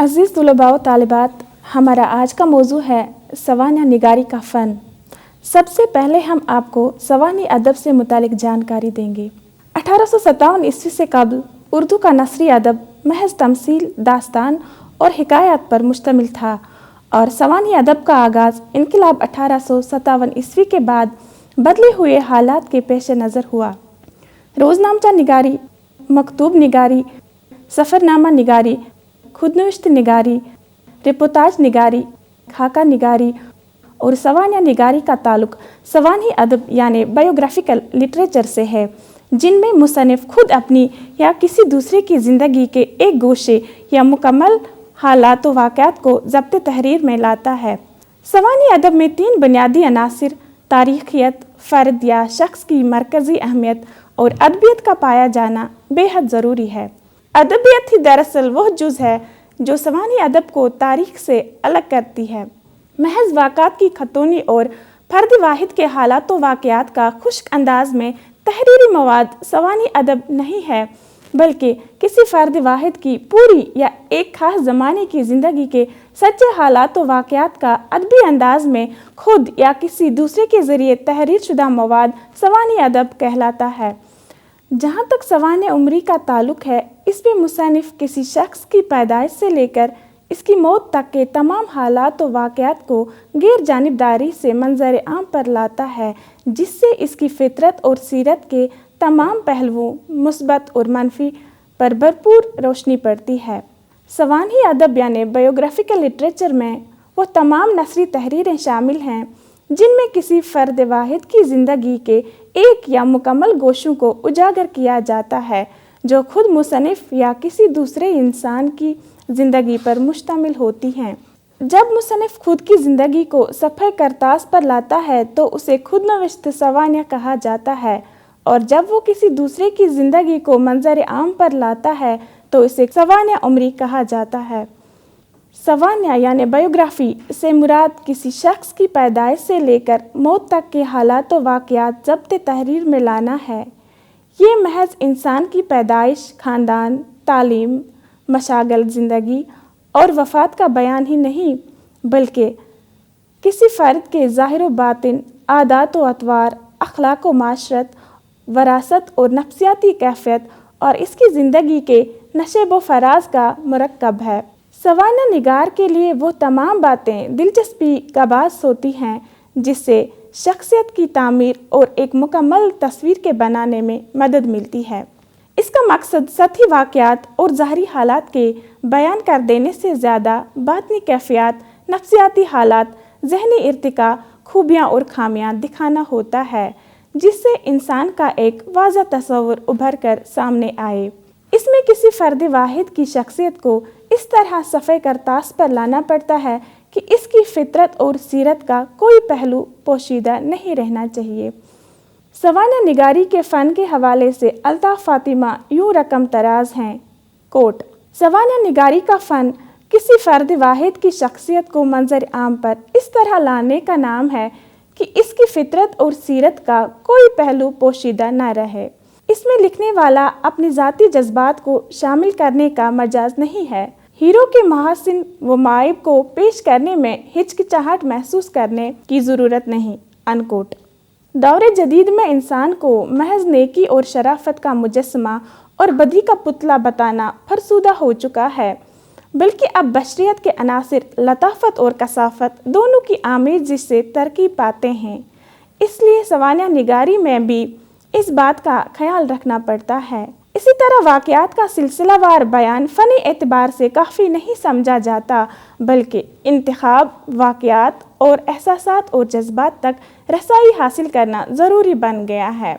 عزیز طلباء و طالبات، ہمارا آج کا موضوع ہے سوانح نگاری کا فن۔ سب سے پہلے ہم آپ کو سوانح ادب سے متعلق جانکاری دیں گے۔ 1857 عیسوی سے قبل اردو کا نثری ادب محض تمثیل، داستان اور حکایات پر مشتمل تھا، اور سوانح ادب کا آغاز انقلاب 1857 عیسوی کے بعد بدلے ہوئے حالات کے پیش نظر ہوا۔ روزنامچہ نگاری، مکتوب نگاری، سفرنامہ نگاری، خودنوشت نگاری، رپورتاج نگاری، خاکہ نگاری اور سوانح نگاری کا تعلق سوانح ادب یعنی بایوگرافیکل لٹریچر سے ہے، جن میں مصنف خود اپنی یا کسی دوسرے کی زندگی کے ایک گوشے یا مکمل حالات و واقعات کو ضبط تحریر میں لاتا ہے۔ سوانح ادب میں 3 بنیادی عناصر تاریخیت، فرد یا شخص کی مرکزی اہمیت اور ادبیت کا پایا جانا بے حد ضروری ہے۔ ادبیت ہی دراصل وہ جز ہے جو سوانح ادب کو تاریخ سے الگ کرتی ہے۔ محض واقعات کی خطوطی اور فرد واحد کے حالات و واقعات کا خشک انداز میں تحریری مواد سوانح ادب نہیں ہے، بلکہ کسی فرد واحد کی پوری یا ایک خاص زمانے کی زندگی کے سچے حالات و واقعات کا ادبی انداز میں خود یا کسی دوسرے کے ذریعے تحریر شدہ مواد سوانح ادب کہلاتا ہے۔ جہاں تک سوانح عمری کا تعلق ہے، اس میں مصنف کسی شخص کی پیدائش سے لے کر اس کی موت تک کے تمام حالات و واقعات کو غیر جانبداری سے منظر عام پر لاتا ہے، جس سے اس کی فطرت اور سیرت کے تمام پہلوؤں مثبت اور منفی پر بھرپور روشنی پڑتی ہے۔ سوانح ادب یعنی بایوگرافیکل لٹریچر میں وہ تمام نثری تحریریں شامل ہیں جن میں کسی فرد واحد کی زندگی کے ایک یا مکمل گوشوں کو اجاگر کیا جاتا ہے، جو خود مصنف یا کسی دوسرے انسان کی زندگی پر مشتمل ہوتی ہیں۔ جب مصنف خود کی زندگی کو صفحہ کرتاس پر لاتا ہے تو اسے خود نوشت سوانح کہا جاتا ہے، اور جب وہ کسی دوسرے کی زندگی کو منظر عام پر لاتا ہے تو اسے سوانح عمری کہا جاتا ہے۔ سوانح یعنی بایوگرافی سے مراد کسی شخص کی پیدائش سے لے کر موت تک کے حالات و واقعات ضبط تحریر میں لانا ہے۔ یہ محض انسان کی پیدائش، خاندان، تعلیم، مشاغل زندگی اور وفات کا بیان ہی نہیں، بلکہ کسی فرد کے ظاہر و باطن، عادات و اطوار، اخلاق و معاشرت، وراثت اور نفسیاتی کیفیت اور اس کی زندگی کے نشیب و فراز کا مرکب ہے۔ سوانح نگار کے لیے وہ تمام باتیں دلچسپی کا باعث ہوتی ہیں جس سے شخصیت کی تعمیر اور ایک مکمل تصویر کے بنانے میں مدد ملتی ہے۔ اس کا مقصد سطحی واقعات اور ظاہری حالات کے بیان کر دینے سے زیادہ باطنی کیفیات، نفسیاتی حالات، ذہنی ارتقاء، خوبیاں اور خامیاں دکھانا ہوتا ہے، جس سے انسان کا ایک واضح تصور ابھر کر سامنے آئے۔ اس میں کسی فرد واحد کی شخصیت کو اس طرح صفحہ کرتاس پر لانا پڑتا ہے کہ اس کی فطرت اور سیرت کا کوئی پہلو پوشیدہ نہیں رہنا چاہیے۔ سوانح نگاری کے فن کے حوالے سے الطاف فاطمہ یوں رقم طراز ہیں، کوٹ: سوانح نگاری کا فن کسی فرد واحد کی شخصیت کو منظر عام پر اس طرح لانے کا نام ہے کہ اس کی فطرت اور سیرت کا کوئی پہلو پوشیدہ نہ رہے۔ اس میں لکھنے والا اپنی ذاتی جذبات کو شامل کرنے کا مجاز نہیں ہے۔ ہیرو کے محاسن و معائب کو پیش کرنے میں ہچکچاہٹ محسوس کرنے کی ضرورت نہیں، انکوٹ۔ دور جدید میں انسان کو محض نیکی اور شرافت کا مجسمہ اور بدی کا پتلا بتانا فرسودہ ہو چکا ہے، بلکہ اب بشریت کے عناصر لطافت اور کثافت دونوں کی آمیزش سے ترقی پاتے ہیں۔ اس لیے سوانح نگاری میں بھی اس بات کا خیال رکھنا پڑتا ہے۔ اسی طرح واقعات کا سلسلہ وار بیان فنی اعتبار سے کافی نہیں سمجھا جاتا، بلکہ انتخاب، واقعات اور احساسات اور جذبات تک رسائی حاصل کرنا ضروری بن گیا ہے۔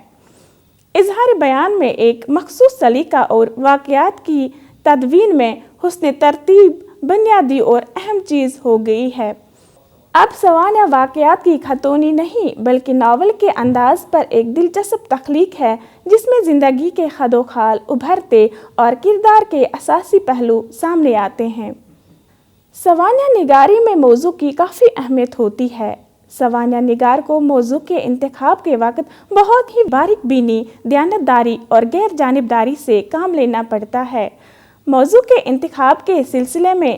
اظہار بیان میں ایک مخصوص سلیقہ اور واقعات کی تدوین میں حسن ترتیب بنیادی اور اہم چیز ہو گئی ہے۔ اب سوانح واقعات کی خطوطی نہیں، بلکہ ناول کے انداز پر ایک دلچسپ تخلیق ہے جس میں زندگی کے خد و خال ابھرتے اور کردار کے اساسی پہلو سامنے آتے ہیں۔ سوانح نگاری میں موضوع کی کافی اہمیت ہوتی ہے۔ سوانح نگار کو موضوع کے انتخاب کے وقت بہت ہی باریک بینی، دیانتداری اور غیر جانبداری سے کام لینا پڑتا ہے۔ موضوع کے انتخاب کے سلسلے میں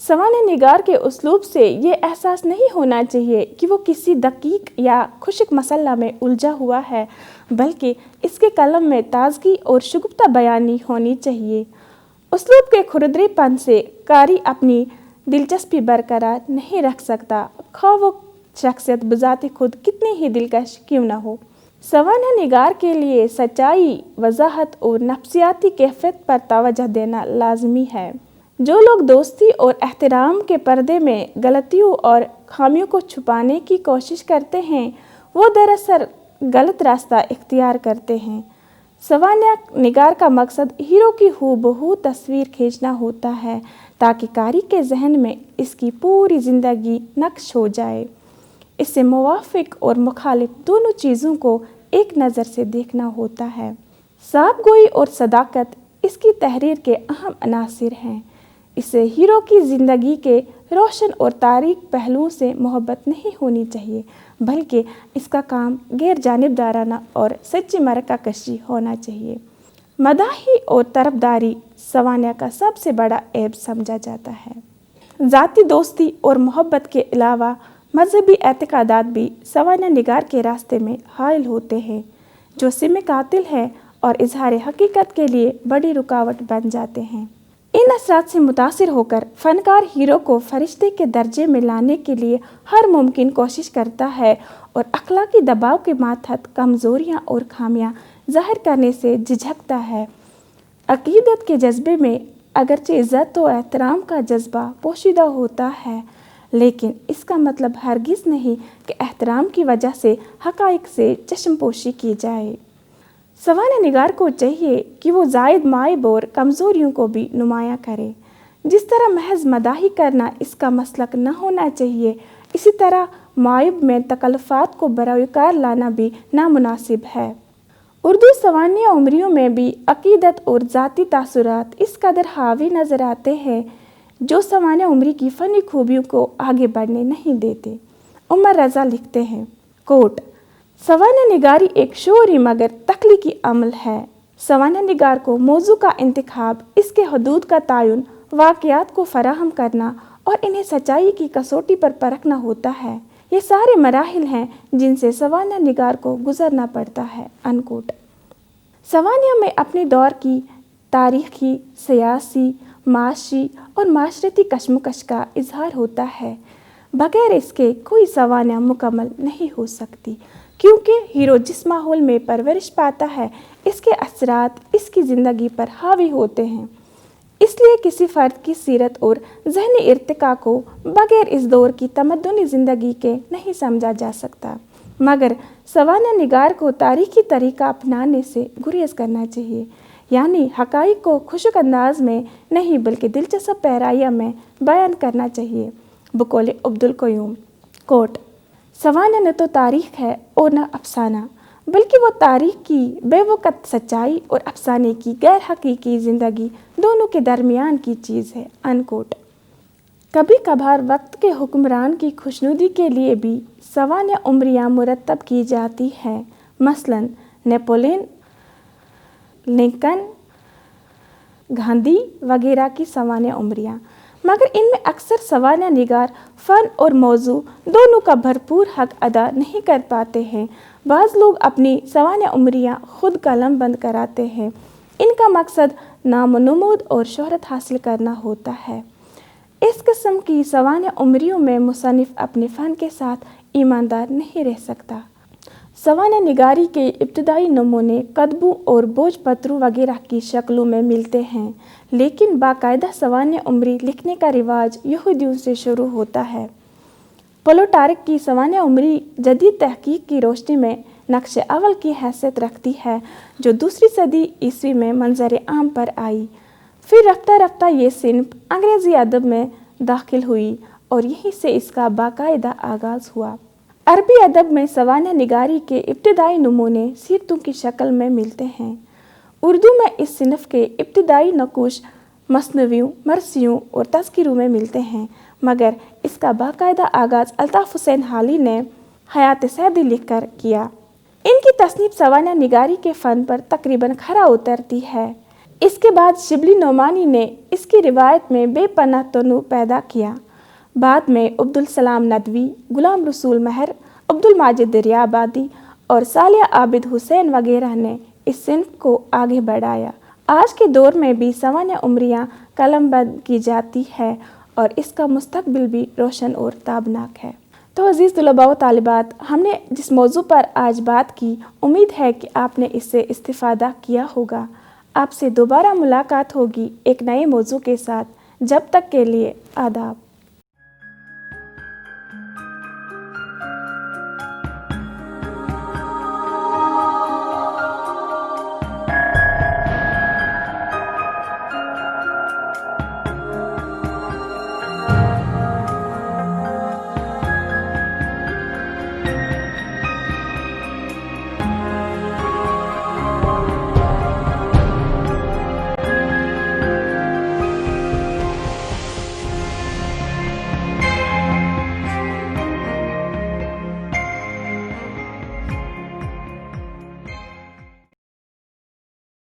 سوانح نگار کے اسلوب سے یہ احساس نہیں ہونا چاہیے کہ وہ کسی دقیق یا خشک مسئلہ میں الجھا ہوا ہے، بلکہ اس کے قلم میں تازگی اور شگفتہ بیانی ہونی چاہیے۔ اسلوب کے کھردرے پن سے قاری اپنی دلچسپی برقرار نہیں رکھ سکتا، خواہ وہ شخصیت بذات خود کتنی ہی دلکش کیوں نہ ہو۔ سوانح نگار کے لیے سچائی، وضاحت اور نفسیاتی کیفیت پر توجہ دینا لازمی ہے۔ جو لوگ دوستی اور احترام کے پردے میں غلطیوں اور خامیوں کو چھپانے کی کوشش کرتے ہیں، وہ دراصل غلط راستہ اختیار کرتے ہیں۔ سوانح نگار کا مقصد ہیرو کی ہو بہو تصویر کھینچنا ہوتا ہے تاکہ قاری کے ذہن میں اس کی پوری زندگی نقش ہو جائے۔ اسے موافق اور مخالف دونوں چیزوں کو ایک نظر سے دیکھنا ہوتا ہے۔ صاف گوئی اور صداقت اس کی تحریر کے اہم عناصر ہیں۔ اسے ہیرو کی زندگی کے روشن اور تاریک پہلوؤں سے محبت نہیں ہونی چاہیے، بلکہ اس کا کام غیر جانبدارانہ اور سچی مرکہ کشی ہونا چاہیے۔ مداحی اور طرفداری سوانح کا سب سے بڑا عیب سمجھا جاتا ہے۔ ذاتی دوستی اور محبت کے علاوہ مذہبی اعتقادات بھی سوانح نگار کے راستے میں حائل ہوتے ہیں، جو سم قاتل ہے اور اظہار حقیقت کے لیے بڑی رکاوٹ بن جاتے ہیں۔ ان اثرات سے متاثر ہو کر فنکار ہیرو کو فرشتے کے درجے میں لانے کے لیے ہر ممکن کوشش کرتا ہے اور اخلاقی دباؤ کے ماتحت کمزوریاں اور خامیاں ظاہر کرنے سے جھجکتا ہے۔ عقیدت کے جذبے میں اگرچہ عزت و احترام کا جذبہ پوشیدہ ہوتا ہے، لیکن اس کا مطلب ہرگز نہیں کہ احترام کی وجہ سے حقائق سے چشم پوشی کی جائے۔ سوانح نگار کو چاہیے کہ وہ زائد معائب اور کمزوریوں کو بھی نمایاں کرے۔ جس طرح محض مداحی کرنا اس کا مسلک نہ ہونا چاہیے، اسی طرح معائب میں تکلفات کو برائے کار لانا بھی نامناسب ہے۔ اردو سوانح عمریوں میں بھی عقیدت اور ذاتی تاثرات اس قدر حاوی نظر آتے ہیں جو سوانح عمری کی فنی خوبیوں کو آگے بڑھنے نہیں دیتے۔ عمر رضا لکھتے ہیں، کوٹ: سوانح نگاری ایک شعوری مگر تخلیقی عمل ہے۔ سوانح نگار کو موضوع کا انتخاب، اس کے حدود کا تعین، واقعات کو فراہم کرنا اور انہیں سچائی کی کسوٹی پر پرکھنا ہوتا ہے۔ یہ سارے مراحل ہیں جن سے سوانح نگار کو گزرنا پڑتا ہے۔ انکوٹ۔ سوانح میں اپنے دور کی تاریخی، سیاسی، معاشی اور معاشرتی کشمکش کا اظہار ہوتا ہے۔ بغیر اس کے کوئی سوانح مکمل نہیں ہو سکتی، کیونکہ ہیرو جس ماحول میں پرورش پاتا ہے، اس کے اثرات اس کی زندگی پر حاوی ہوتے ہیں۔ اس لیے کسی فرد کی سیرت اور ذہنی ارتقاء کو بغیر اس دور کی تمدنی زندگی کے نہیں سمجھا جا سکتا، مگر سوانح نگار کو تاریخی طریقہ اپنانے سے گریز کرنا چاہیے، یعنی حقائق کو خشک انداز میں نہیں بلکہ دلچسپ پیرایہ میں بیان کرنا چاہیے۔ بقول عبدالقیوم، کوٹ: سوانح نہ تو تاریخ ہے اور نہ افسانہ، بلکہ وہ تاریخ کی بے وقت سچائی اور افسانے کی غیر حقیقی زندگی دونوں کے درمیان کی چیز ہے۔ انکوٹ۔ کبھی کبھار وقت کے حکمران کی خوشنودی کے لیے بھی سوانح عمریاں مرتب کی جاتی ہیں، مثلاً نیپولین، لنکن، گاندھی وغیرہ کی سوانح عمریاں، مگر ان میں اکثر سوانح نگار فن اور موضوع دونوں کا بھرپور حق ادا نہیں کر پاتے ہیں۔ بعض لوگ اپنی سوانح عمریاں خود قلم بند کراتے ہیں۔ ان کا مقصد نام و نمود اور شہرت حاصل کرنا ہوتا ہے۔ اس قسم کی سوانح عمریوں میں مصنف اپنے فن کے ساتھ ایماندار نہیں رہ سکتا۔ سوانح نگاری کے ابتدائی نمونے کتبوں اور بھوج پتروں وغیرہ کی شکلوں میں ملتے ہیں، لیکن باقاعدہ سوانح عمری لکھنے کا رواج یہودیوں سے شروع ہوتا ہے۔ پلوٹارک کی سوانح عمری جدید تحقیق کی روشنی میں نقش اول کی حیثیت رکھتی ہے، جو دوسری صدی عیسوی میں منظر عام پر آئی۔ پھر رفتہ رفتہ یہ صنف انگریزی ادب میں داخل ہوئی اور یہیں سے اس کا باقاعدہ آغاز ہوا۔ عربی ادب میں سوانح نگاری کے ابتدائی نمونے سیرتوں کی شکل میں ملتے ہیں۔ اردو میں اس صنف کے ابتدائی نقوش مثنویوں، مرثیوں اور تذکروں میں ملتے ہیں، مگر اس کا باقاعدہ آغاز الطاف حسین حالی نے حیات سعدی لکھ کر کیا۔ ان کی تصنیف سوانح نگاری کے فن پر تقریباً کھرا اترتی ہے۔ اس کے بعد شبلی نعمانی نے اس کی روایت میں بے پناہ تنوع پیدا کیا۔ بعد میں عبدالسلام ندوی، غلام رسول مہر، عبدالماجد دریابادی اور صالح عابد حسین وغیرہ نے اس صنف کو آگے بڑھایا۔ آج کے دور میں بھی سوانح عمریاں قلم بند کی جاتی ہے اور اس کا مستقبل بھی روشن اور تابناک ہے۔ تو عزیز طلباء و طالبات، ہم نے جس موضوع پر آج بات کی، امید ہے کہ آپ نے اس سے استفادہ کیا ہوگا۔ آپ سے دوبارہ ملاقات ہوگی ایک نئے موضوع کے ساتھ۔ جب تک کے لیے آداب۔